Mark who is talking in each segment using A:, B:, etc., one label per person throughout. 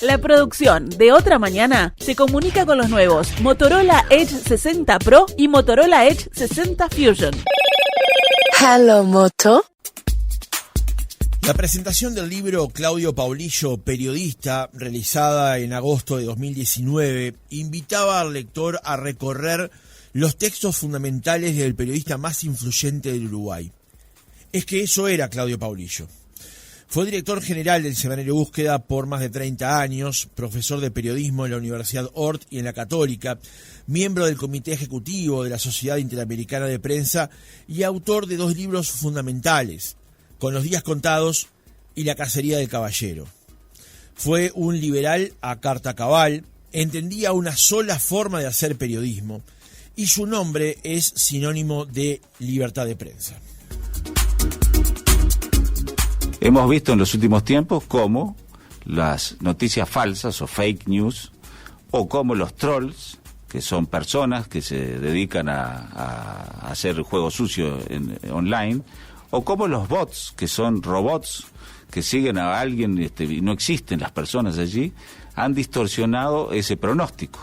A: La producción de Otra Mañana se comunica con los nuevos Motorola Edge 60 Pro y Motorola Edge 60 Fusion.
B: Hello, Moto.
C: La presentación del libro Claudio Paulillo, periodista, realizada en agosto de 2019, invitaba al lector a recorrer los textos fundamentales del periodista más influyente del Uruguay. Es que eso era Claudio Paulillo. Fue director general del semanario Búsqueda por más de 30 años, profesor de periodismo en la Universidad Ort y en la Católica, miembro del comité ejecutivo de la Sociedad Interamericana de Prensa y autor de 2 libros fundamentales, Con los días contados y La cacería del caballero. Fue un liberal a carta cabal, entendía una sola forma de hacer periodismo y su nombre es sinónimo de libertad de prensa.
D: Hemos visto en los últimos tiempos cómo las noticias falsas o fake news, o cómo los trolls, que son personas que se dedican a hacer juego sucio online, o como los bots, que son robots que siguen a alguien y no existen las personas allí, han distorsionado ese pronóstico,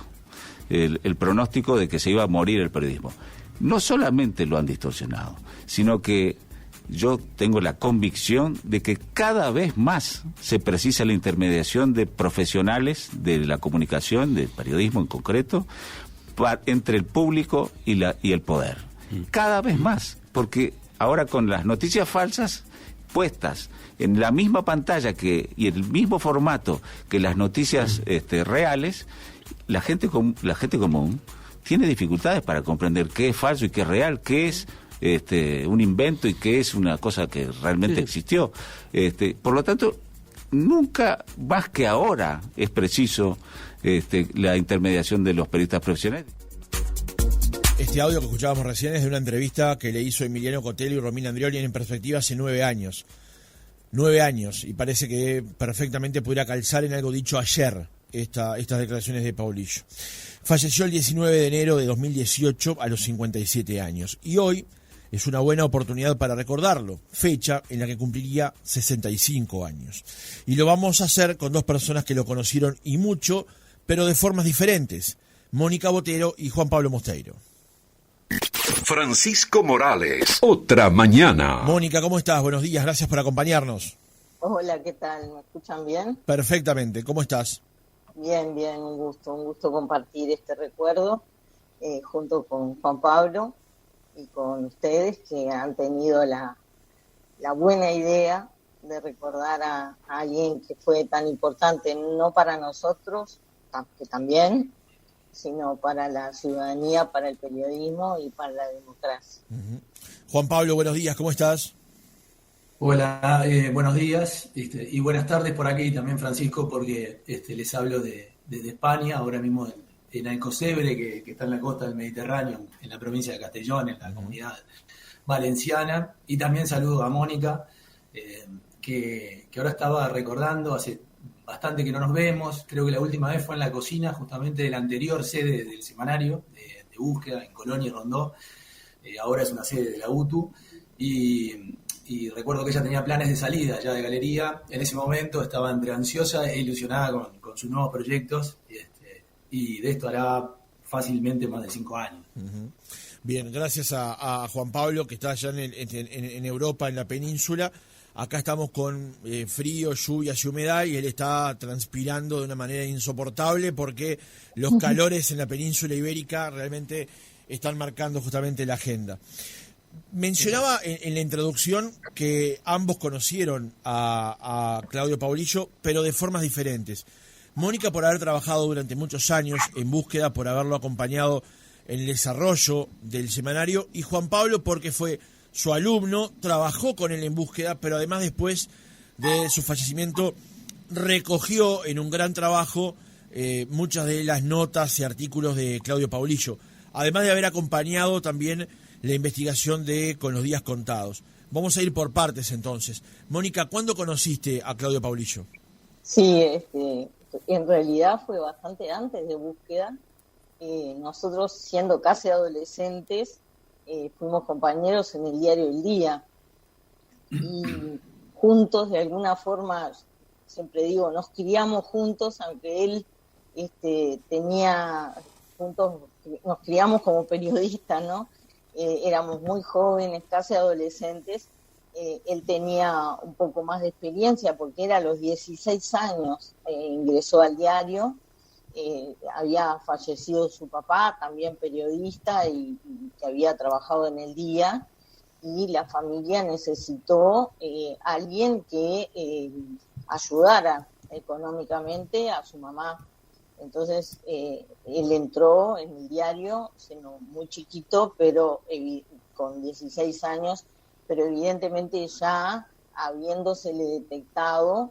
D: el pronóstico de que se iba a morir el periodismo. No solamente lo han distorsionado, sino que yo tengo la convicción de que cada vez más se precisa la intermediación de profesionales de la comunicación, del periodismo en concreto, entre el público y el poder. Cada vez más, porque ahora con las noticias falsas puestas en la misma pantalla y el mismo formato que las noticias reales, la gente común tiene dificultades para comprender qué es falso y qué es real, qué es un invento y qué es una cosa que realmente existió. Por lo tanto, nunca más que ahora es preciso la intermediación de los periodistas profesionales.
C: Este audio que escuchábamos recién es de una entrevista que le hizo Emiliano Cotello y Romina Andrioli en Perspectiva hace 9 años. 9 años, y parece que perfectamente pudiera calzar en algo dicho ayer estas declaraciones de Paulillo. Falleció el 19 de enero de 2018 a los 57 años, y hoy es una buena oportunidad para recordarlo, fecha en la que cumpliría 65 años. Y lo vamos a hacer con 2 personas que lo conocieron y mucho, pero de formas diferentes, Mónica Botero y Juan Pablo Mosteiro.
E: Francisco Morales, Otra Mañana.
C: Mónica, ¿cómo estás? Buenos días, gracias por acompañarnos.
F: Hola, ¿qué tal? ¿Me escuchan bien?
C: Perfectamente, ¿cómo estás?
F: Bien, un gusto compartir este recuerdo junto con Juan Pablo y con ustedes que han tenido la buena idea de recordar a alguien que fue tan importante, no para nosotros, que también, sino para la ciudadanía, para el periodismo y para la democracia.
C: Uh-huh. Juan Pablo, buenos días, ¿cómo estás?
G: Hola, buenos días y buenas tardes por aquí también, Francisco, porque les hablo desde España, ahora mismo en Alcocebre, que está en la costa del Mediterráneo, en la provincia de Castellón, en la comunidad valenciana, y también saludo a Mónica, que ahora estaba recordando, hace bastante que no nos vemos, creo que la última vez fue en la cocina justamente de la anterior sede del semanario de Búsqueda, en Colonia y Rondó, ahora es una sede de la UTU, y recuerdo que ella tenía planes de salida ya de galería. En ese momento estaba entre ansiosa e ilusionada con sus nuevos proyectos, y de esto hará fácilmente más de 5 años.
C: Uh-huh. Bien, gracias a Juan Pablo, que está allá en Europa, en la península. Acá estamos con frío, lluvias y humedad, y él está transpirando de una manera insoportable porque los calores en la península ibérica realmente están marcando justamente la agenda. Mencionaba en la introducción que ambos conocieron a Claudio Paulillo, pero de formas diferentes. Mónica por haber trabajado durante muchos años en Búsqueda, por haberlo acompañado en el desarrollo del semanario, y Juan Pablo porque fue su alumno, trabajó con él en Búsqueda, pero además después de su fallecimiento recogió en un gran trabajo muchas de las notas y artículos de Claudio Paulillo, además de haber acompañado también la investigación de Con los días contados. Vamos a ir por partes entonces. Mónica, ¿cuándo conociste a Claudio Paulillo?
F: Sí, en realidad fue bastante antes de Búsqueda. Nosotros, siendo casi adolescentes, fuimos compañeros en el diario El Día y juntos de alguna forma siempre digo, nos criamos juntos, aunque él tenía juntos, nos criamos como periodistas, ¿no? Éramos muy jóvenes, casi adolescentes. Él tenía un poco más de experiencia porque era a los 16 años, ingresó al diario. Había fallecido su papá, también periodista, y que había trabajado en el día, y la familia necesitó alguien que ayudara económicamente a su mamá. Entonces él entró en el diario, siendo muy chiquito, pero con 16 años, pero evidentemente ya habiéndosele detectado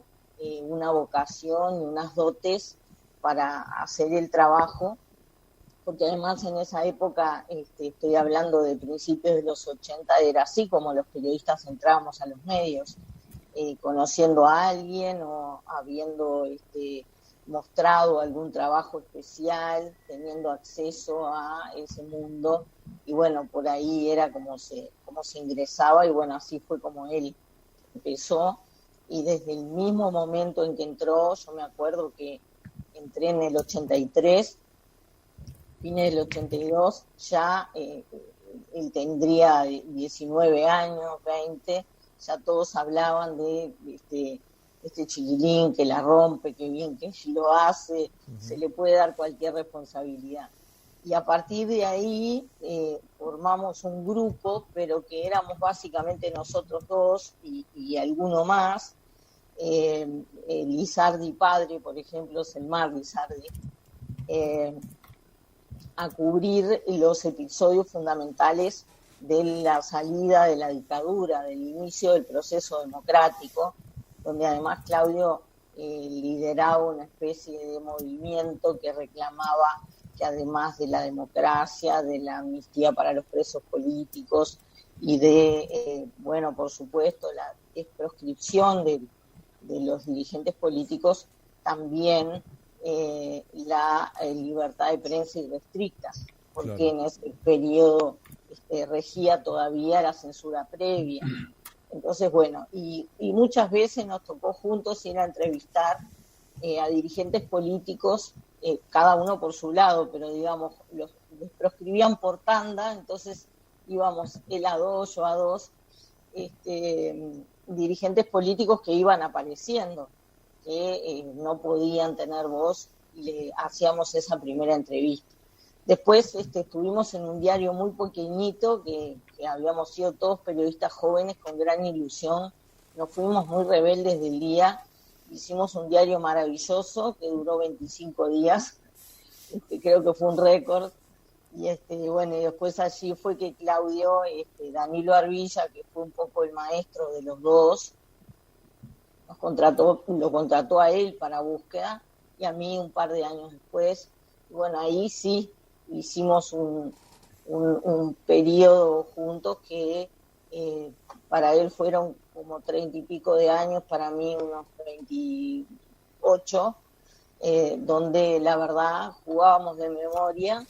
F: una vocación y unas dotes para hacer el trabajo, porque además en esa época, estoy hablando de principios de los 80, era así como los periodistas entrábamos a los medios, conociendo a alguien o habiendo mostrado algún trabajo especial, teniendo acceso a ese mundo, y bueno, por ahí era como se ingresaba, y bueno, así fue como él empezó, y desde el mismo momento en que entró, yo me acuerdo que entré en el 83, fines del 82, ya él tendría 19 años, 20, ya todos hablaban de este chiquilín que la rompe, que bien que lo hace, se le puede dar cualquier responsabilidad. Y a partir de ahí formamos un grupo, pero que éramos básicamente nosotros dos y alguno más. Lizardi padre, por ejemplo, Selmar Lizardi, a cubrir los episodios fundamentales de la salida de la dictadura, del inicio del proceso democrático, donde además Claudio lideraba una especie de movimiento que reclamaba que además de la democracia, de la amnistía para los presos políticos y de, bueno, por supuesto, la proscripción de los dirigentes políticos, también la libertad de prensa irrestricta, porque claro, en ese periodo regía todavía la censura previa. Entonces, bueno, y muchas veces nos tocó juntos ir a entrevistar a dirigentes políticos, cada uno por su lado, pero digamos, los proscribían por tanda, entonces íbamos él a dos, yo a dos, dirigentes políticos que iban apareciendo, que no podían tener voz, y le hacíamos esa primera entrevista. Después estuvimos en un diario muy pequeñito, que habíamos sido todos periodistas jóvenes con gran ilusión, nos fuimos muy rebeldes del día, hicimos un diario maravilloso que duró 25 días, creo que fue un récord, y bueno, y después allí fue que Claudio, Danilo Arbilla, que fue un poco el maestro de los dos, lo contrató a él para búsqueda, y a mí un par de años después, y bueno, ahí sí hicimos un periodo juntos que para él fueron como 30 y pico de años, para mí unos 28, donde la verdad jugábamos de memoria,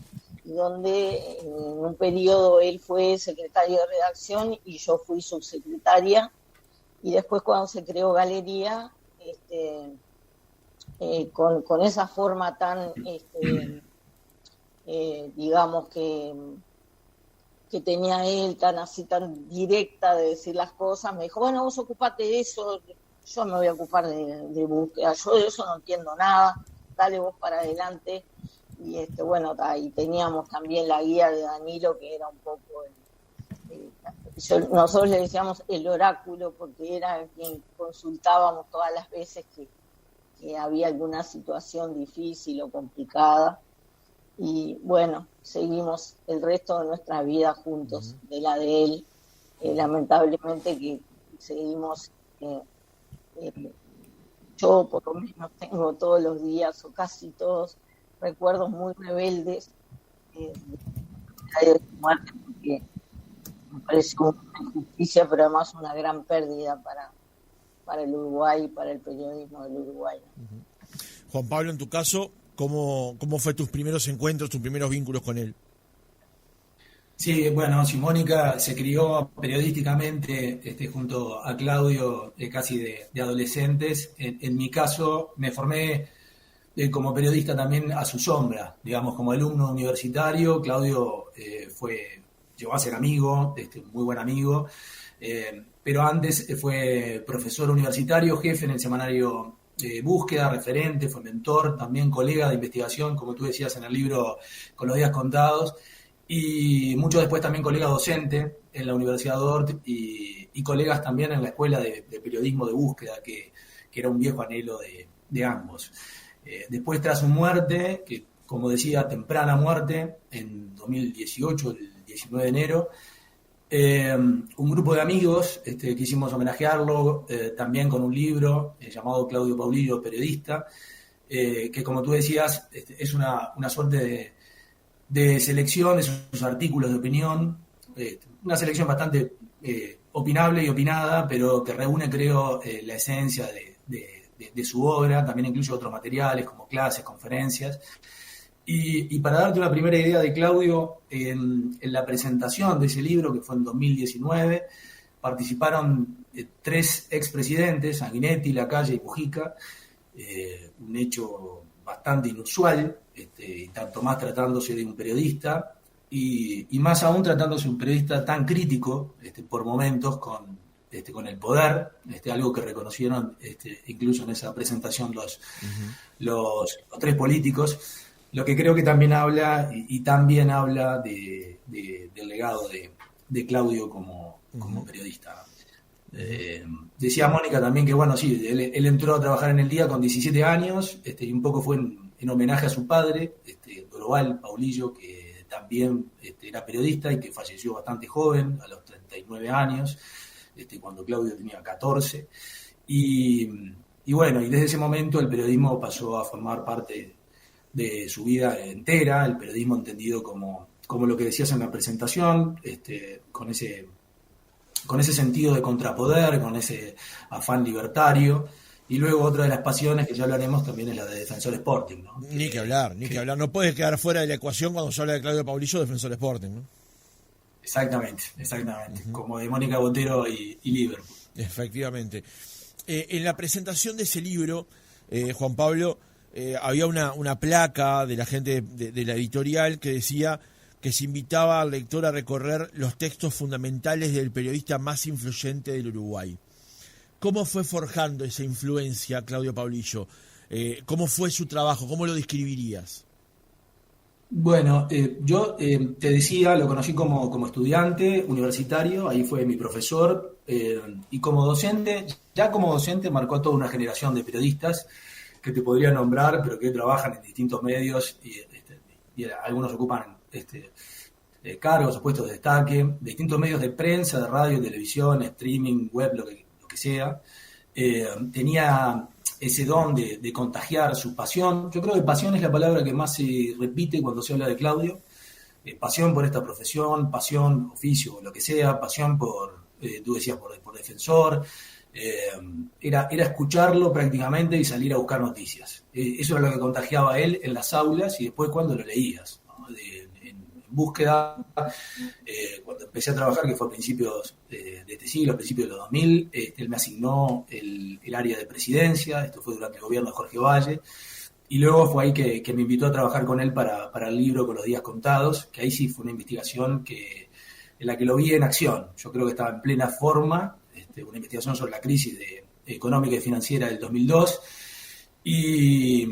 F: y donde en un periodo él fue secretario de redacción y yo fui subsecretaria, y después cuando se creó Galería, con esa forma tan, digamos que tenía él, tan directa de decir las cosas, me dijo, bueno, vos ocupate de eso, yo me voy a ocupar de búsqueda, yo de eso no entiendo nada, dale vos para adelante. Y bueno, y teníamos también la guía de Danilo, que era un poco nosotros le decíamos el oráculo, porque era quien consultábamos todas las veces que había alguna situación difícil o complicada. Y bueno, seguimos el resto de nuestra vida juntos, de la de él. Lamentablemente que seguimos, yo por lo menos tengo todos los días, o casi todos, recuerdos muy rebeldes de su muerte, porque me parece una injusticia, pero además una gran pérdida para el Uruguay y para el periodismo del Uruguay.
C: Juan Pablo, en tu caso, ¿cómo fue tus primeros encuentros, tus primeros vínculos con él?
G: Sí, bueno, sí, Mónica se crió periodísticamente junto a Claudio casi de adolescentes. En mi caso me formé como periodista también a su sombra, digamos, como alumno universitario. Claudio llegó a ser amigo, muy buen amigo, pero antes fue profesor universitario, jefe en el semanario Búsqueda, referente, fue mentor, también colega de investigación, como tú decías en el libro Con los días contados, y mucho después también colega docente en la Universidad de Ort y colegas también en la Escuela de Periodismo de Búsqueda, que era un viejo anhelo de ambos. Después, tras su muerte, que como decía, temprana muerte, en 2018, el 19 de enero, un grupo de amigos quisimos homenajearlo también con un libro llamado Claudio Paulillo, periodista, que como tú decías, es una suerte de selección de sus artículos de opinión, una selección bastante opinable y opinada, pero que reúne, creo, la esencia de su obra. También incluye otros materiales como clases, conferencias. Y para darte una primera idea de Claudio, en la presentación de ese libro, que fue en 2019, participaron 3 expresidentes, Sanguinetti, Lacalle y Mujica, un hecho bastante inusual, y tanto más tratándose de un periodista, y más aún tratándose de un periodista tan crítico por momentos con el poder, algo que reconocieron incluso en esa presentación los 3 políticos, lo que creo que también habla, y también habla del legado de Claudio como periodista. Decía Mónica también que, bueno, sí, él entró a trabajar en El Día con 17 años, y un poco fue en homenaje a su padre, Doroval Paulillo, que también era periodista y que falleció bastante joven, a los 39 años, cuando Claudio tenía 14. Y bueno, y desde ese momento el periodismo pasó a formar parte de su vida entera, el periodismo entendido como lo que decías en la presentación, con ese sentido de contrapoder, con ese afán libertario. Y luego otra de las pasiones, que ya hablaremos, también es la de Defensor Sporting, ¿no?
C: Ni que hablar. No puede quedar fuera de la ecuación cuando se habla de Claudio Paulillo, Defensor Sporting, ¿no?
G: Exactamente. Como de Mónica Botero y Liverpool.
C: Efectivamente. En la presentación de ese libro, Juan Pablo, había una placa de la gente de la editorial que decía que se invitaba al lector a recorrer los textos fundamentales del periodista más influyente del Uruguay. ¿Cómo fue forjando esa influencia Claudio Paulillo? ¿Cómo fue su trabajo? ¿Cómo lo describirías?
G: Bueno, yo te decía, lo conocí como estudiante universitario, ahí fue mi profesor, y como docente marcó a toda una generación de periodistas que te podría nombrar, pero que trabajan en distintos medios y algunos ocupan cargos o puestos de destaque, de distintos medios de prensa, de radio, televisión, streaming, web, lo que sea. Tenía ese don de contagiar su pasión. Yo creo que pasión es la palabra que más se repite cuando se habla de Claudio. Pasión por esta profesión, pasión, oficio, lo que sea, pasión tú decías, por Defensor. Era escucharlo prácticamente y salir a buscar noticias. Eso era lo que contagiaba a él en las aulas y después cuando lo leías, ¿no? En Búsqueda, cuando empecé a trabajar, que fue a principios de este siglo, a principios de los 2000, él me asignó el área de presidencia. Esto fue durante el gobierno de Jorge Valle, y luego fue ahí que me invitó a trabajar con él para el libro Con los días contados, que ahí sí fue una investigación en la que lo vi en acción. Yo creo que estaba en plena forma, una investigación sobre la crisis económica y financiera del 2002, y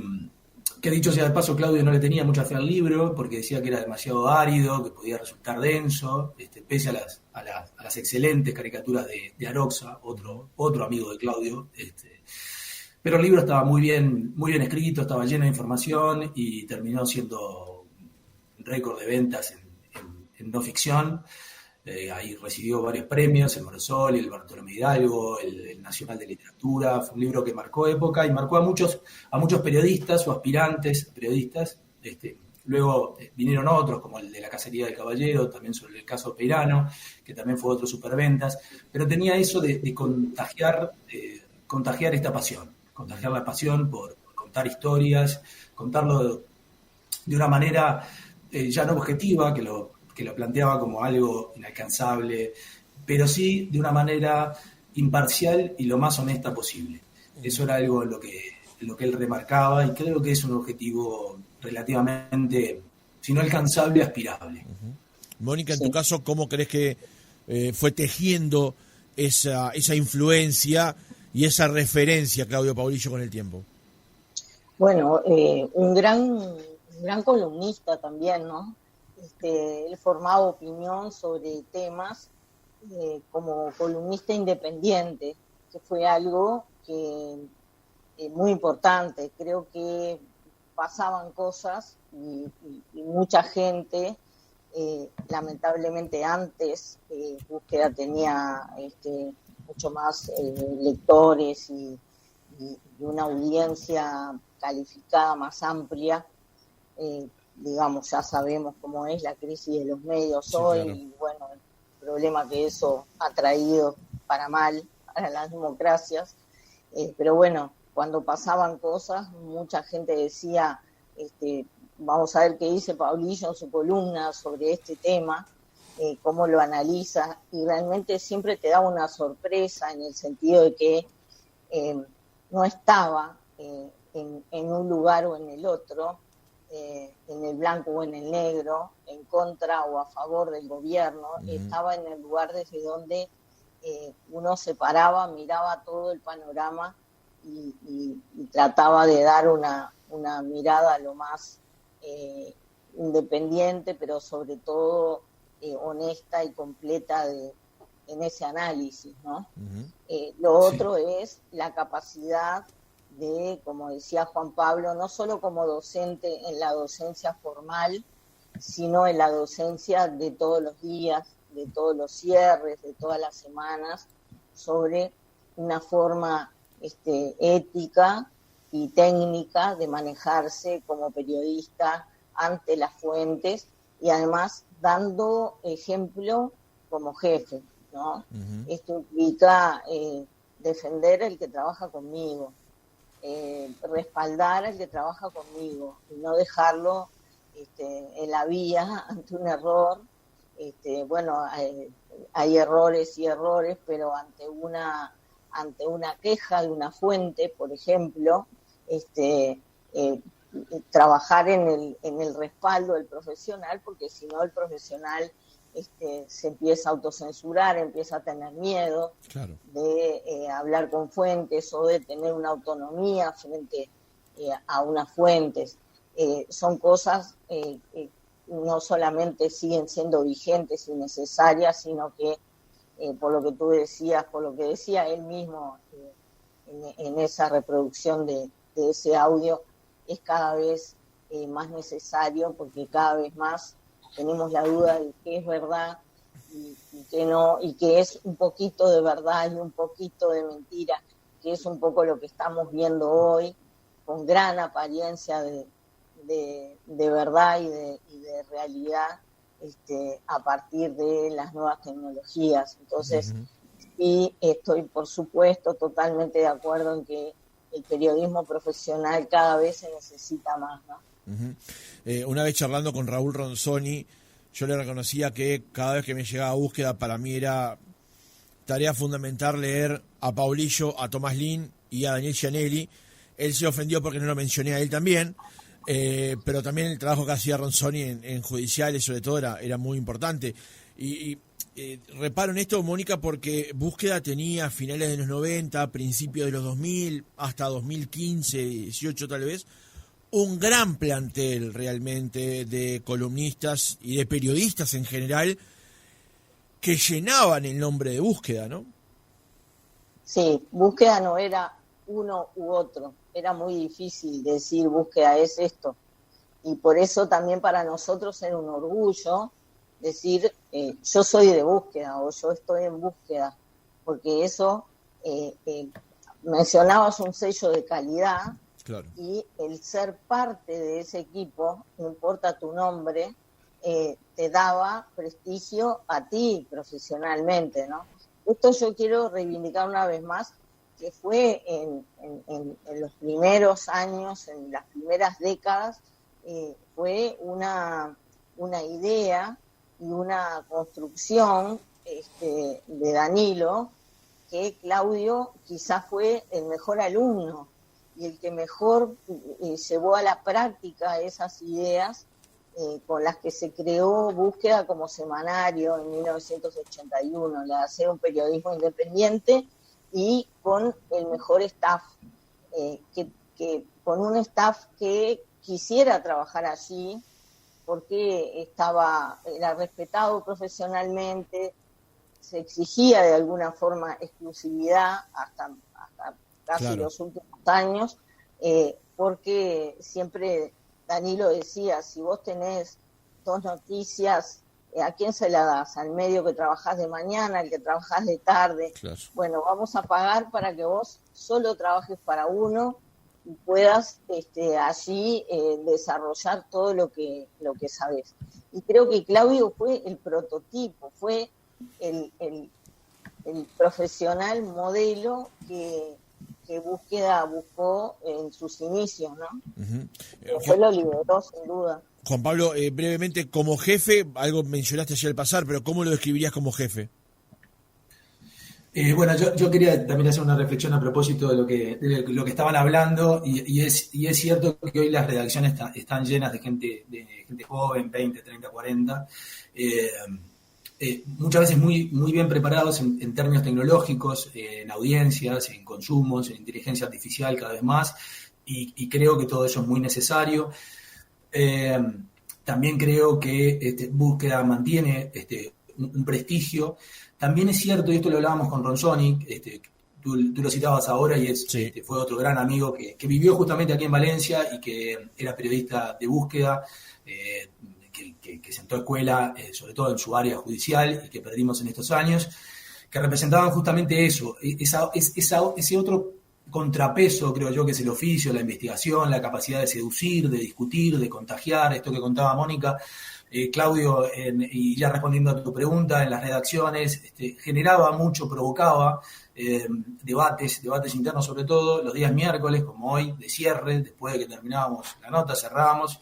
G: que dicho sea de paso, Claudio no le tenía mucha fe al libro porque decía que era demasiado árido, que podía resultar denso, pese a las excelentes caricaturas de Aroxa, otro amigo de Claudio. Pero el libro estaba muy bien escrito, estaba lleno de información y terminó siendo un récord de ventas en no ficción. Ahí recibió varios premios, el Morsol, el Bartolomé Hidalgo, el Nacional de Literatura. Fue un libro que marcó época y marcó a muchos periodistas o aspirantes periodistas. Luego vinieron otros, como el de La Cacería del Caballero, también sobre el caso Peirano, que también fue otro superventas. Pero tenía eso de contagiar esta pasión, contagiar la pasión por contar historias, contarlo de una manera ya no objetiva, que que lo planteaba como algo inalcanzable, pero sí de una manera imparcial y lo más honesta posible. Eso era algo lo que él remarcaba, y creo que es un objetivo relativamente, si no alcanzable, aspirable.
C: Mónica, en tu caso, ¿cómo crees que fue tejiendo esa influencia y esa referencia Claudio Paulillo con el tiempo?
F: Bueno, un gran columnista también, ¿no? Él formaba opinión sobre temas como columnista independiente, que fue algo que muy importante. Creo que pasaban cosas y mucha gente, lamentablemente antes, Búsqueda tenía mucho más lectores y una audiencia calificada más amplia. Digamos, ya sabemos cómo es la crisis de los medios
C: Sí,
F: hoy,
C: claro.
F: y bueno, el problema que eso ha traído para mal para las democracias. Pero bueno, cuando pasaban cosas, mucha gente decía, vamos a ver qué dice Paulillo en su columna sobre este tema, cómo lo analiza, y realmente siempre te daba una sorpresa en el sentido de que no estaba en un lugar o en el otro, en el blanco o en el negro, en contra o a favor del gobierno. Estaba en el lugar desde donde uno se paraba, miraba todo el panorama y trataba de dar una mirada lo más independiente, pero sobre todo honesta y completa en ese análisis, ¿no? Lo otro es la capacidad de, como decía Juan Pablo, no solo como docente en la docencia formal, sino en la docencia de todos los días, de todos los cierres, de todas las semanas, sobre una forma ética y técnica de manejarse como periodista ante las fuentes, y además dando ejemplo como jefe, ¿no? Esto implica defender al que trabaja conmigo, respaldar al que trabaja conmigo y no dejarlo en la vía ante un error. Bueno, hay errores y errores, pero ante una queja de una fuente, por ejemplo, trabajar en el respaldo del profesional, porque si no el profesional se empieza a autocensurar, empieza a tener miedo. Claro. De hablar con fuentes o de tener una autonomía frente a unas fuentes. Son cosas que no solamente siguen siendo vigentes y necesarias, sino que por lo que tú decías, por lo que decía él mismo en esa reproducción de ese audio, es cada vez más necesario, porque cada vez más tenemos la duda de qué es verdad y qué no, y que es un poquito de verdad y un poquito de mentira, que es un poco lo que estamos viendo hoy, con gran apariencia de verdad y de realidad, a partir de las nuevas tecnologías. Entonces, y estoy, por supuesto, totalmente de acuerdo en que el periodismo profesional cada vez se necesita más, ¿no?
C: Una vez charlando con Raúl Ronzoni, yo le reconocía que cada vez que me llegaba a Búsqueda, para mí era tarea fundamental leer a Paulillo, a Tomás Lin y a Daniel Gianelli. Él se ofendió porque no lo mencioné a él también, pero también el trabajo que hacía Ronzoni en judiciales, sobre todo, era muy importante. Y reparo en esto, Mónica, porque Búsqueda tenía a finales de los 90, principios de los 2000, hasta 2015, 18 tal vez, un gran plantel realmente de columnistas y de periodistas en general que llenaban el nombre de Búsqueda, ¿no?
F: Sí, Búsqueda no era uno u otro, era muy difícil decir Búsqueda es esto, y por eso también para nosotros era un orgullo decir yo soy de Búsqueda o yo estoy en Búsqueda, porque eso, mencionabas un sello de calidad. Claro. Y el ser parte de ese equipo, no importa tu nombre, te daba prestigio a ti profesionalmente, ¿no? Esto yo quiero reivindicar una vez más, que fue en los primeros años, en las primeras décadas, fue una idea y una construcción de Danilo, que Claudio quizás fue el mejor alumno y el que mejor llevó a la práctica esas ideas con las que se creó Búsqueda como semanario en 1981, de hacer un periodismo independiente y con el mejor staff, con un staff que quisiera trabajar allí porque era respetado profesionalmente, se exigía de alguna forma exclusividad hasta casi los últimos años, porque siempre Danilo decía, si vos tenés 2 noticias, ¿a quién se la das? ¿Al medio que trabajás de mañana, al que trabajás de tarde?
C: Claro.
F: Bueno, vamos a pagar para que vos solo trabajes para uno y puedas allí desarrollar todo lo que sabés. Y creo que Claudio fue el prototipo, fue el profesional modelo que Búsqueda buscó en sus inicios, ¿no? Después lo lideró, sin duda.
C: Juan Pablo, brevemente, como jefe, algo mencionaste ayer al pasar, pero ¿cómo lo describirías como jefe?
G: Bueno, yo quería también hacer una reflexión a propósito de lo que estaban hablando, y es cierto que hoy las redacciones están llenas de gente joven, 20, 30, 40, muchas veces muy, muy bien preparados en términos tecnológicos, en audiencias, en consumos, en inteligencia artificial cada vez más, y creo que todo eso es muy necesario. También creo que Búsqueda mantiene un prestigio. También es cierto, y esto lo hablábamos con Ronzoni, tú lo citabas ahora, y fue otro gran amigo que vivió justamente aquí en Valencia y que era periodista de Búsqueda, que sentó escuela, sobre todo en su área judicial, y que perdimos en estos años, que representaban justamente eso, ese otro contrapeso, creo yo, que es el oficio, la investigación, la capacidad de seducir, de discutir, de contagiar, esto que contaba Mónica. Claudio, y ya respondiendo a tu pregunta, en las redacciones generaba mucho, provocaba debates internos, sobre todo los días miércoles, como hoy, de cierre, después de que terminábamos la nota, cerrábamos,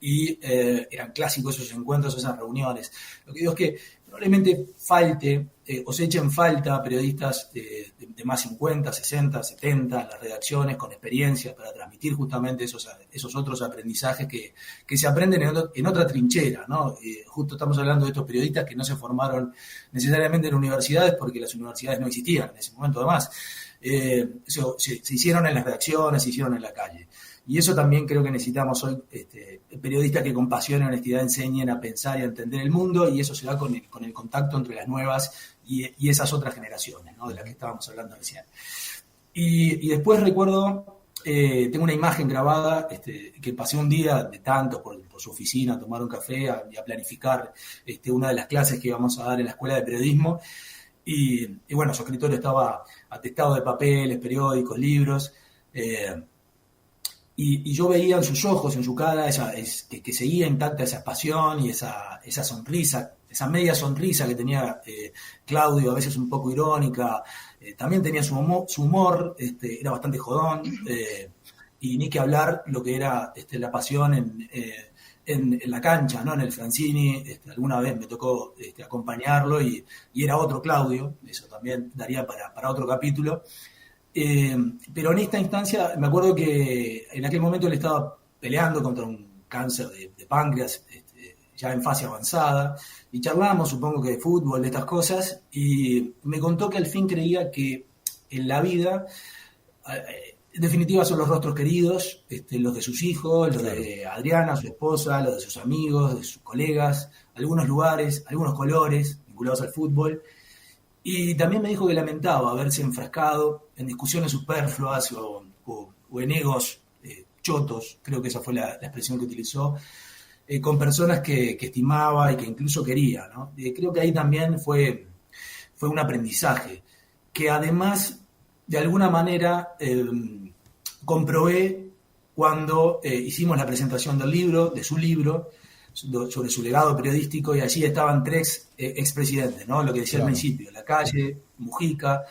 G: y eran clásicos esos encuentros, esas reuniones. Lo que digo es que probablemente falte o se echen falta periodistas de más 50, 60, 70 en las redacciones, con experiencia para transmitir justamente esos otros aprendizajes que se aprenden en otra trinchera, ¿no? Justo estamos hablando de estos periodistas que no se formaron necesariamente en universidades, porque las universidades no existían en ese momento. Además, se hicieron en las redacciones, se hicieron en la calle. Y eso también creo que necesitamos hoy, periodistas que con pasión y honestidad enseñen a pensar y a entender el mundo, y eso se da con el contacto entre las nuevas y esas otras generaciones, ¿no? De las que estábamos hablando recién. Y después recuerdo, tengo una imagen grabada, que pasé un día de tantos por su oficina a tomar un café y a planificar una de las clases que íbamos a dar en la escuela de periodismo, y bueno, su escritorio estaba atestado de papeles, periódicos, libros, y yo veía en sus ojos, en su cara, que seguía intacta esa pasión y esa sonrisa, esa media sonrisa que tenía Claudio, a veces un poco irónica. También tenía su humor, era bastante jodón, y ni que hablar lo que era la pasión en la cancha, ¿no? En el Francini. Alguna vez me tocó acompañarlo, y era otro Claudio, eso también daría para otro capítulo. Pero en esta instancia me acuerdo que en aquel momento él estaba peleando contra un cáncer de páncreas, ya en fase avanzada, y charlamos, supongo que de fútbol, de estas cosas, y me contó que al fin creía que en la vida, en definitiva, son los rostros queridos, los de sus hijos, los de Adriana, su esposa, los de sus amigos, de sus colegas, algunos lugares, algunos colores vinculados al fútbol. Y también me dijo que lamentaba haberse enfrascado en discusiones superfluas o en egos chotos, creo que esa fue la expresión que utilizó, con personas que estimaba y que incluso quería, ¿no? Creo que ahí también fue un aprendizaje, que además, de alguna manera, comprobé cuando hicimos la presentación de su libro, sobre su legado periodístico, y allí estaban 3 expresidentes, ¿no? Lo que decía al principio, Lacalle, Mujica,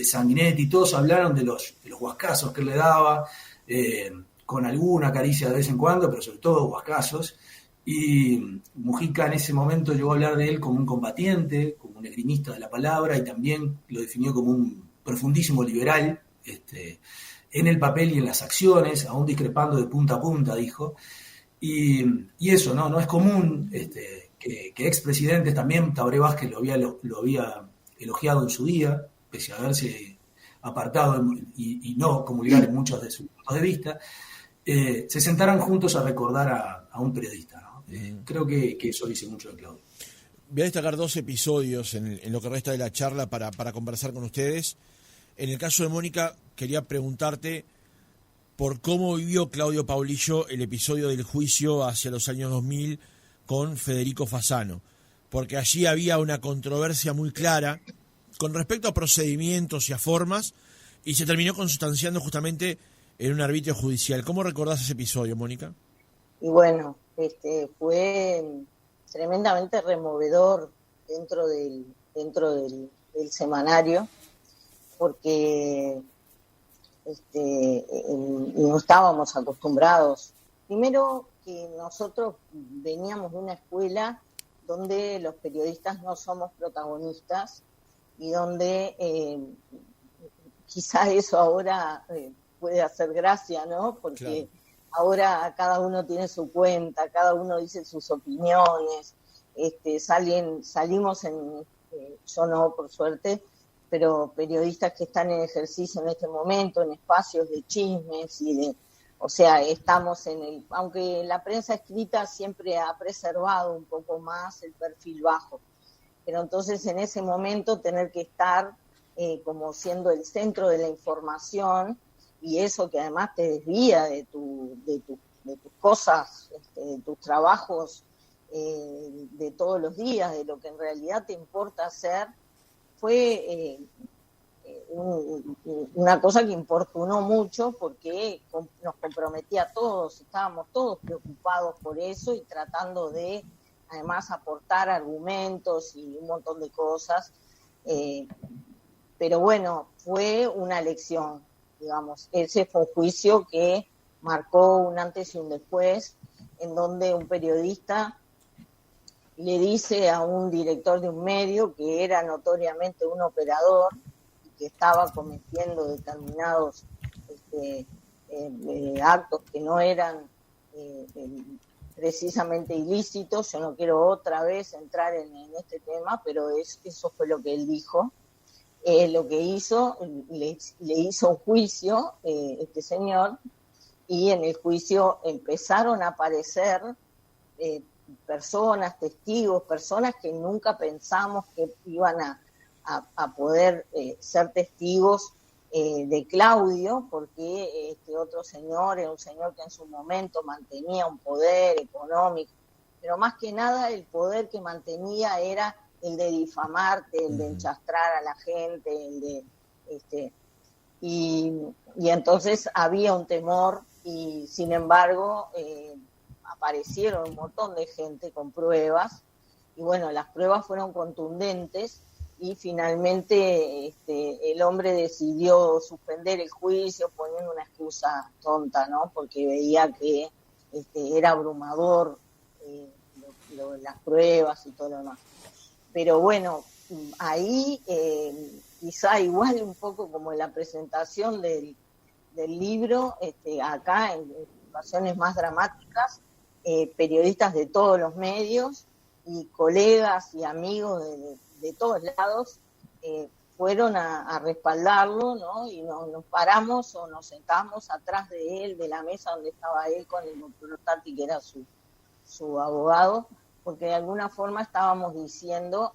G: Sanguinetti, todos hablaron de los guascazos que él le daba, con alguna caricia de vez en cuando, pero sobre todo guascazos, Y Mujica en ese momento llegó a hablar de él como un combatiente, como un esgrimista de la palabra, y también lo definió como un profundísimo liberal, en el papel y en las acciones, aún discrepando de punta a punta, dijo. Y eso, no es común que expresidentes, también Tabaré Vázquez lo había elogiado en su día, pese a haberse apartado y no comulgar en muchos de sus puntos de vista, se sentaran juntos a recordar a un periodista, ¿no? Creo que eso dice mucho de Claudio.
C: Voy a destacar 2 episodios en lo que resta de la charla para conversar con ustedes. En el caso de Mónica, quería preguntarte por cómo vivió Claudio Paulillo el episodio del juicio hacia los años 2000 con Federico Fasano, porque allí había una controversia muy clara con respecto a procedimientos y a formas, y se terminó consustanciando justamente en un arbitrio judicial. ¿Cómo recordás ese episodio, Mónica?
F: Y bueno, fue tremendamente removedor dentro del semanario, porque no estábamos acostumbrados. Primero que nosotros veníamos de una escuela donde los periodistas no somos protagonistas y donde quizás eso ahora puede hacer gracia, ¿no? Porque claro, ahora cada uno tiene su cuenta, cada uno dice sus opiniones, salimos yo no, por suerte, pero periodistas que están en ejercicio en este momento, en espacios de chismes o sea, estamos aunque la prensa escrita siempre ha preservado un poco más el perfil bajo, pero entonces en ese momento tener que estar como siendo el centro de la información, y eso que además te desvía de tus cosas, de tus trabajos de todos los días, de lo que en realidad te importa hacer, fue una cosa que importunó mucho, porque nos comprometía a todos, estábamos todos preocupados por eso y tratando de además aportar argumentos y un montón de cosas, pero bueno, fue una lección, digamos. Ese fue un juicio que marcó un antes y un después, en donde un periodista le dice a un director de un medio que era notoriamente un operador y que estaba cometiendo determinados actos que no eran precisamente ilícitos. Yo no quiero otra vez entrar en este tema, pero eso fue lo que él dijo. Lo que hizo, le hizo un juicio este señor, y en el juicio empezaron a aparecer personas, testigos, personas que nunca pensamos que iban a poder ser testigos de Claudio, porque este otro señor era un señor que en su momento mantenía un poder económico, pero más que nada el poder que mantenía era el de difamarte, el de enchastrar a la gente, el de y entonces había un temor, y sin embargo aparecieron un montón de gente con pruebas, y bueno, las pruebas fueron contundentes, y finalmente el hombre decidió suspender el juicio poniendo una excusa tonta, ¿no? Porque veía que era abrumador las pruebas y todo lo demás. Pero bueno, ahí quizá igual un poco como en la presentación del libro, acá en situaciones más dramáticas, periodistas de todos los medios y colegas y amigos de todos lados fueron a respaldarlo, ¿no? Y nos paramos o nos sentamos atrás de él, de la mesa donde estaba él con el doctor Tati, que era su abogado, porque de alguna forma estábamos diciendo,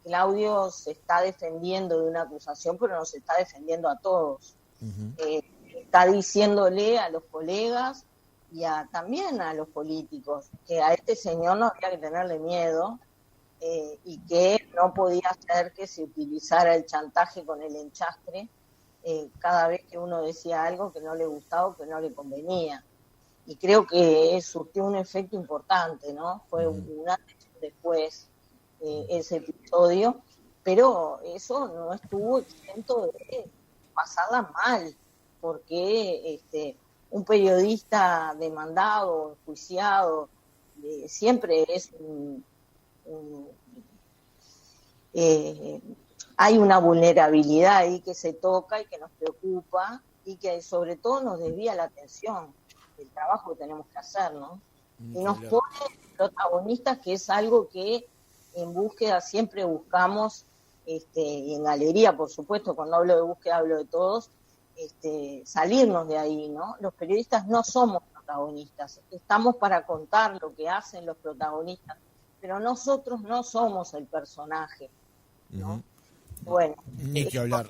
F: Claudio se está defendiendo de una acusación, pero nos está defendiendo a todos. Uh-huh. Está diciéndole a los colegas y también a los políticos que a este señor no había que tenerle miedo, y que no podía ser que se utilizara el chantaje con el enchastre cada vez que uno decía algo que no le gustaba o que no le convenía. Y creo que surtió un efecto importante, ¿no? Fue un antes y un después ese episodio, pero eso no estuvo exento de pasarla mal, porque un periodista demandado, enjuiciado siempre hay una vulnerabilidad ahí que se toca y que nos preocupa y que sobre todo nos desvía la atención del trabajo que tenemos que hacer, ¿no? Y nos pone protagonistas, que es algo que en búsqueda siempre buscamos, y en galería, por supuesto, cuando hablo de búsqueda hablo de todos, salirnos de ahí, ¿no? Los periodistas no somos protagonistas, estamos para contar lo que hacen los protagonistas, pero nosotros no somos el personaje, ¿no? Bueno,
C: ni que hablar.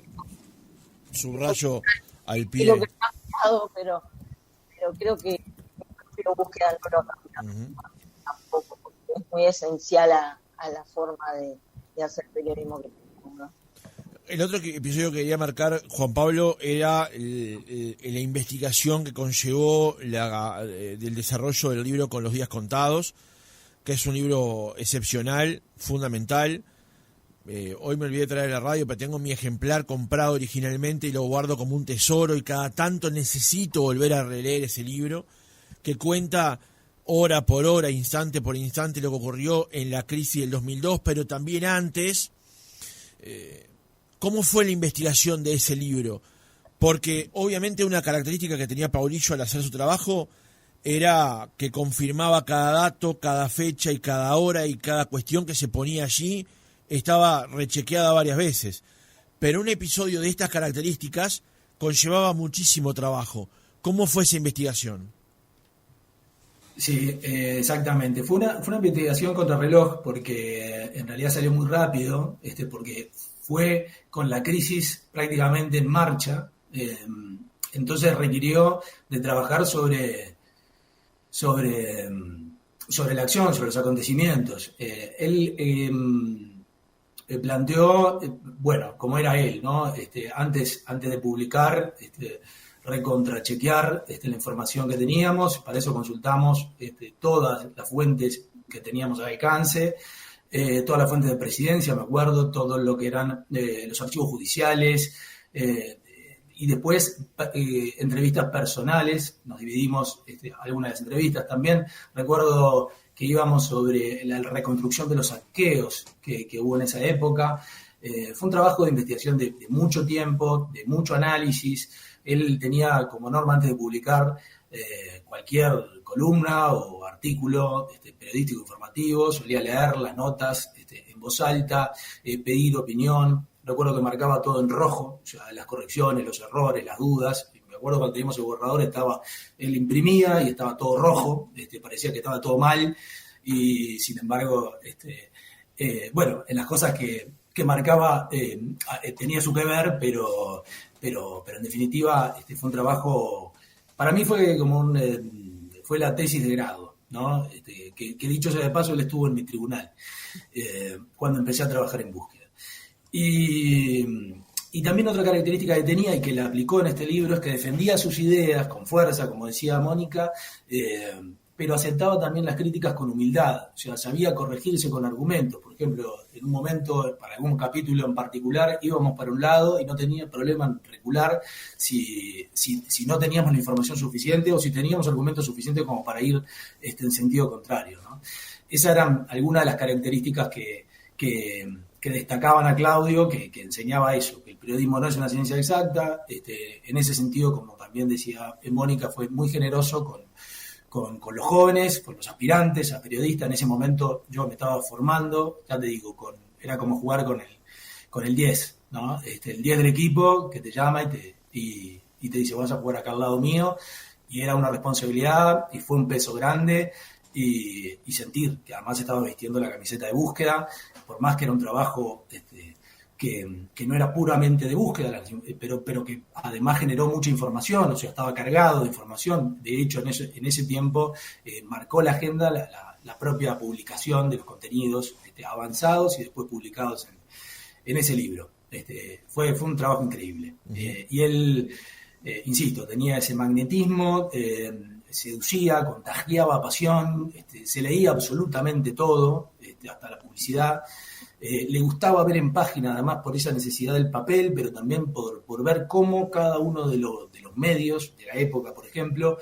C: Subrayo al pie.
F: Creo que ha pasado, pero creo que búsqueda no lo cambiamos tampoco, porque es muy esencial a la forma de hacer periodismo que tenemos, ¿no?
C: El otro episodio que quería marcar, Juan Pablo, era la investigación que conllevó del desarrollo del libro Con los días contados, que es un libro excepcional, fundamental. Hoy me olvidé de traer a la radio, pero tengo mi ejemplar comprado originalmente y lo guardo como un tesoro, y cada tanto necesito volver a releer ese libro, que cuenta hora por hora, instante por instante, lo que ocurrió en la crisis del 2002, pero también antes. ¿Cómo fue la investigación de ese libro? Porque obviamente una característica que tenía Paulillo al hacer su trabajo era que confirmaba cada dato, cada fecha y cada hora, y cada cuestión que se ponía allí estaba rechequeada varias veces. Pero un episodio de estas características conllevaba muchísimo trabajo. ¿Cómo fue esa investigación?
G: Sí, exactamente. Fue una investigación contrarreloj, porque en realidad salió muy rápido, porque fue con la crisis prácticamente en marcha, entonces requirió de trabajar sobre la acción, sobre los acontecimientos. Él planteó, bueno, como era él, ¿no? Antes de publicar, recontrachequear la información que teníamos. Para eso consultamos todas las fuentes que teníamos al alcance, todas las fuentes de presidencia, me acuerdo, todo lo que eran los archivos judiciales, y después entrevistas personales. Nos dividimos algunas de las entrevistas también. Recuerdo que íbamos sobre la reconstrucción de los saqueos que hubo en esa época. Fue un trabajo de investigación de mucho tiempo, de mucho análisis. Él tenía como norma, antes de publicar cualquier columna o artículo periodístico informativo, solía leer las notas en voz alta, pedir opinión. Recuerdo que marcaba todo en rojo, o sea, las correcciones, los errores, las dudas. Me acuerdo cuando teníamos el borrador, él imprimía y estaba todo rojo, parecía que estaba todo mal, y sin embargo, bueno, en las cosas que marcaba tenía su que ver, pero en definitiva fue un trabajo, para mí fue como fue la tesis de grado, ¿no? Que dicho sea de paso, él estuvo en mi tribunal cuando empecé a trabajar en búsqueda. Y también otra característica que tenía y que la aplicó en este libro es que defendía sus ideas con fuerza, como decía Mónica, pero aceptaba también las críticas con humildad, o sea, sabía corregirse con argumentos. Por ejemplo, en un momento, para algún capítulo en particular, íbamos para un lado y no tenía problema en recular si no teníamos la información suficiente o si teníamos argumentos suficientes como para ir en sentido contrario, ¿no? Esas eran algunas de las características que destacaban a Claudio, que enseñaba eso, que el periodismo no es una ciencia exacta. En ese sentido, como también decía Mónica, fue muy generoso con los jóvenes, con los aspirantes a periodistas. En ese momento yo me estaba formando, ya te digo, era como jugar con el 10, ¿no? El 10 del equipo que te llama y te dice, vas a jugar acá al lado mío, y era una responsabilidad y fue un peso grande, y sentir que además estaba vistiendo la camiseta de búsqueda, por más que era un trabajo que no era puramente de búsqueda, pero que además generó mucha información, o sea, estaba cargado de información. De hecho, en ese tiempo marcó la agenda la propia publicación de los contenidos avanzados y después publicados en ese libro. Fue un trabajo increíble. Y él, insisto, tenía ese magnetismo, seducía, contagiaba pasión, se leía absolutamente todo, hasta la publicidad. Le gustaba ver en página, además por esa necesidad del papel, pero también por ver cómo cada uno de los medios de la época, por ejemplo,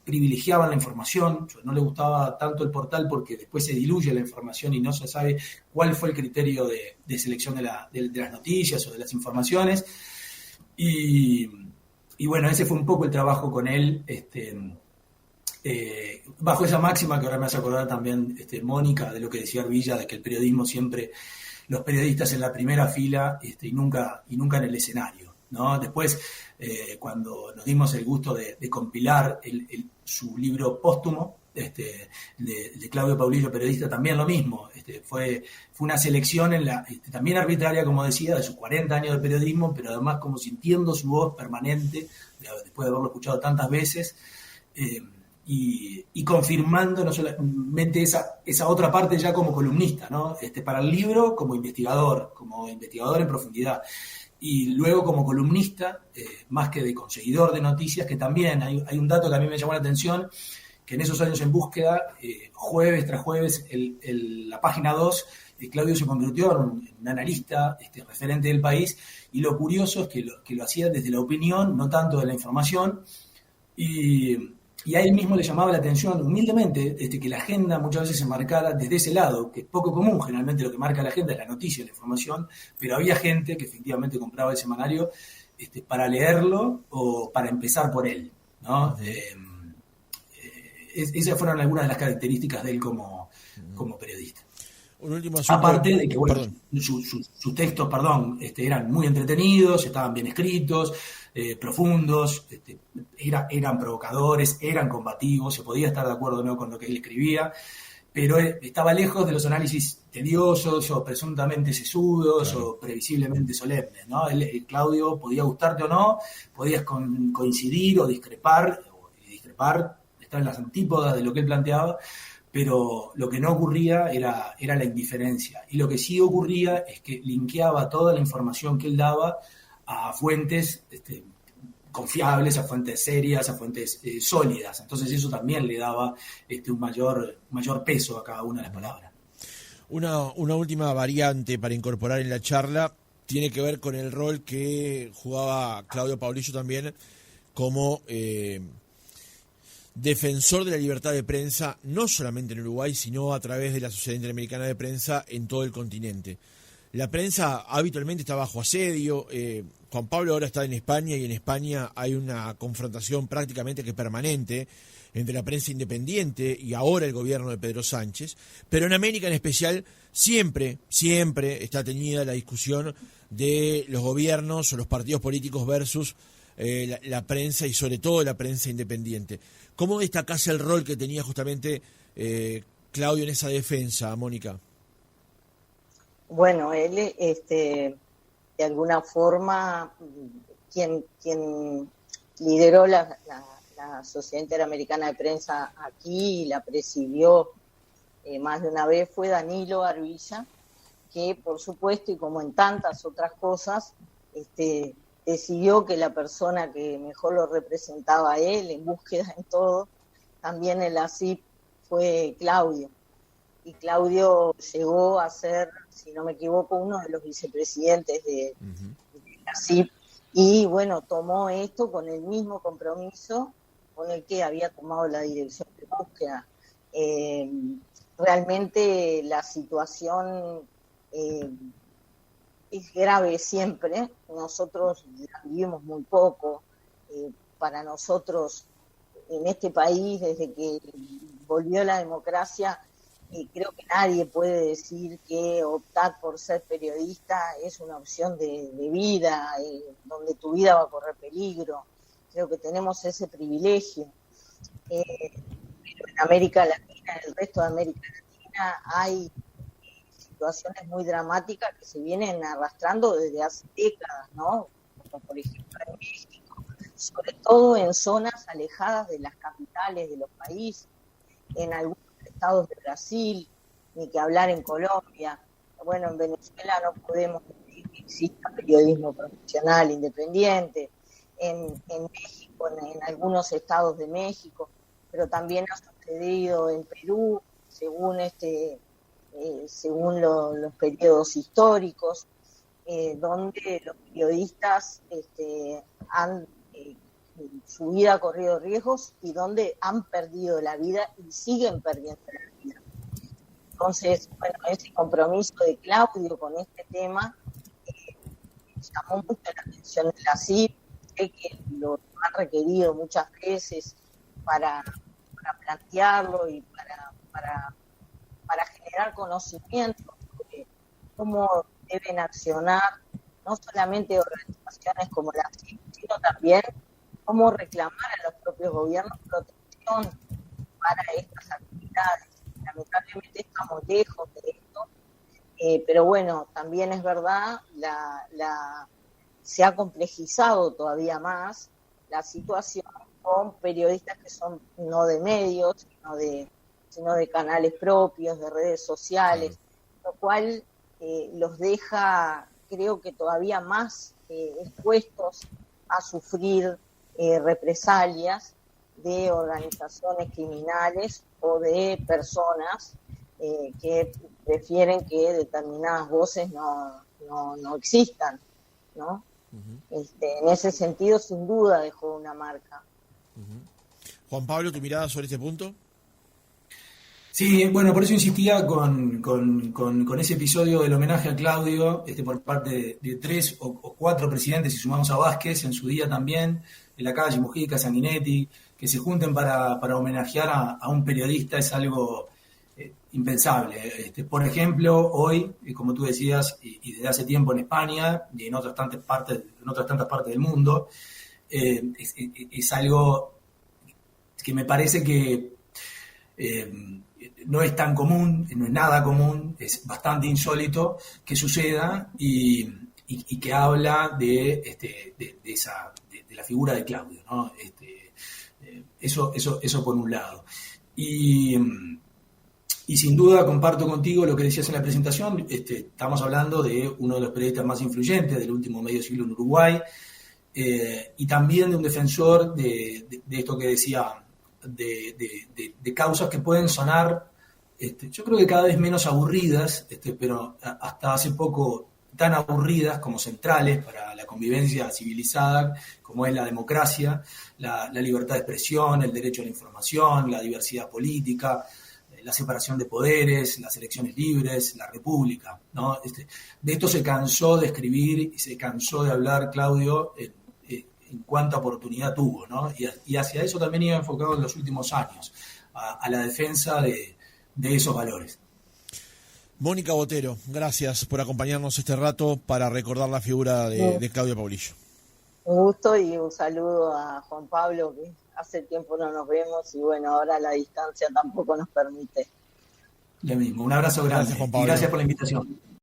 G: privilegiaban la información. No le gustaba tanto el portal porque después se diluye la información y no se sabe cuál fue el criterio de selección de las noticias o de las informaciones. Y bueno, ese fue un poco el trabajo con él, bajo esa máxima que ahora me hace acordar también Mónica, de lo que decía Arvilla, de que el periodismo siempre, los periodistas en la primera fila y nunca en el escenario, ¿no? Después, cuando nos dimos el gusto de compilar su libro póstumo, de Claudio Paulillo, periodista, también lo mismo. Fue una selección también arbitraria, como decía, de sus 40 años de periodismo, pero además como sintiendo su voz permanente, después de haberlo escuchado tantas veces, y confirmando no solamente esa otra parte ya como columnista, ¿no? Para el libro como investigador en profundidad, y luego como columnista, más que de conseguidor de noticias, que también hay un dato que a mí me llamó la atención, que en esos años en búsqueda, jueves tras jueves, la página 2, Claudio se convirtió en un analista referente del país, y lo curioso es que lo hacía desde la opinión, no tanto de la información, y a él mismo le llamaba la atención, humildemente, que la agenda muchas veces se marcara desde ese lado, que es poco común. Generalmente lo que marca la agenda es la noticia, la información, pero había gente que efectivamente compraba el semanario para leerlo o para empezar por él, ¿no? Esas fueron algunas de las características de él como periodista.
C: Un último asunto.
G: Aparte de que, bueno, sus textos, eran muy entretenidos, estaban bien escritos, profundos, eran provocadores, eran combativos, se podía estar de acuerdo o no con lo que él escribía, pero estaba lejos de los análisis tediosos o presuntamente sesudos, claro, o previsiblemente solemnes, ¿no? Claudio, podía gustarte o no, podías coincidir o discrepar, estar en las antípodas de lo que él planteaba, pero lo que no ocurría era la indiferencia. Y lo que sí ocurría es que linkeaba toda la información que él daba a fuentes confiables, a fuentes serias, a fuentes sólidas. Entonces eso también le daba un mayor peso a cada una de las palabras.
C: Una última variante para incorporar en la charla tiene que ver con el rol que jugaba Claudio Paulillo también como defensor de la libertad de prensa, no solamente en Uruguay, sino a través de la Sociedad Interamericana de Prensa en todo el continente. La prensa habitualmente está bajo asedio. Juan Pablo ahora está en España, y en España hay una confrontación prácticamente que permanente entre la prensa independiente y ahora el gobierno de Pedro Sánchez. Pero en América en especial siempre está teñida la discusión de los gobiernos o los partidos políticos versus la prensa, y sobre todo la prensa independiente. ¿Cómo destacás el rol que tenía justamente Claudio en esa defensa, Mónica?
F: Bueno, él, de alguna forma, quien lideró la Sociedad Interamericana de Prensa aquí y la presidió más de una vez fue Danilo Arvilla, que por supuesto, y como en tantas otras cosas, decidió que la persona que mejor lo representaba a él, en búsqueda en todo, también en la CIP, fue Claudio. Y Claudio llegó a ser, si no me equivoco, uno de los vicepresidentes de la CIP, y bueno, tomó esto con el mismo compromiso con el que había tomado la dirección de búsqueda. Realmente la situación es grave siempre. Nosotros la vivimos muy poco. Para nosotros, en este país, desde que volvió la democracia, creo que nadie puede decir que optar por ser periodista es una opción de vida, donde tu vida va a correr peligro. Creo que tenemos ese privilegio. Pero en América Latina, en el resto de América Latina, hay situaciones muy dramáticas que se vienen arrastrando desde hace décadas, ¿no? Como por ejemplo en México, sobre todo en zonas alejadas de las capitales de los países, en algunos estados de Brasil, ni que hablar en Colombia. Bueno, en Venezuela no podemos decir que exista periodismo profesional independiente, en México, en algunos estados de México, pero también ha sucedido en Perú, según según los periodos históricos, donde los periodistas han su vida ha corrido riesgos y donde han perdido la vida y siguen perdiendo la vida. Entonces, bueno, ese compromiso de Claudio con este tema llamó mucho la atención de la CIP, que lo han requerido muchas veces para plantearlo y para generar conocimiento sobre cómo deben accionar no solamente organizaciones como la CIP, sino también cómo reclamar a los propios gobiernos protección para estas actividades. Lamentablemente estamos lejos de esto, pero bueno, también es verdad, se ha complejizado todavía más la situación con periodistas que son no de medios, sino de canales propios, de redes sociales, lo cual los deja, creo que todavía más expuestos a sufrir represalias de organizaciones criminales o de personas que prefieren que determinadas voces no existan, ¿no? En ese sentido, sin duda, dejó una marca.
C: Juan Pablo, ¿tu mirada sobre este punto?
G: Sí, bueno, por eso insistía con ese episodio del homenaje a Claudio, por parte de 3 o 4 presidentes, si sumamos a Vázquez, en su día también, en la calle, Mujica, Sanguinetti, que se junten para homenajear a un periodista es algo impensable. Por ejemplo, hoy, como tú decías, y desde hace tiempo en España y en otras tantas partes del mundo, es algo que me parece que no es tan común, no es nada común, es bastante insólito que suceda y que habla de la figura de Claudio, ¿no? Eso por un lado. Y sin duda comparto contigo lo que decías en la presentación. Estamos hablando de uno de los periodistas más influyentes del último medio siglo en Uruguay, y también de un defensor de esto que decía, de causas que pueden sonar, yo creo que cada vez menos aburridas, pero hasta hace poco tan aburridas como centrales para la convivencia civilizada, como es la democracia, la libertad de expresión, el derecho a la información, la diversidad política, la separación de poderes, las elecciones libres, la república, ¿no? De esto se cansó de escribir y se cansó de hablar Claudio en cuánta oportunidad tuvo, ¿no? Y hacia eso también iba enfocado en los últimos años, a la defensa de esos valores.
C: Mónica Botero, gracias por acompañarnos este rato para recordar la figura de Claudio Paulillo.
F: Un gusto y un saludo a Juan Pablo, que hace tiempo no nos vemos y bueno, ahora la distancia tampoco nos permite.
G: Lo mismo, un abrazo grande.
C: Gracias, Juan Pablo.
G: Y gracias por la invitación.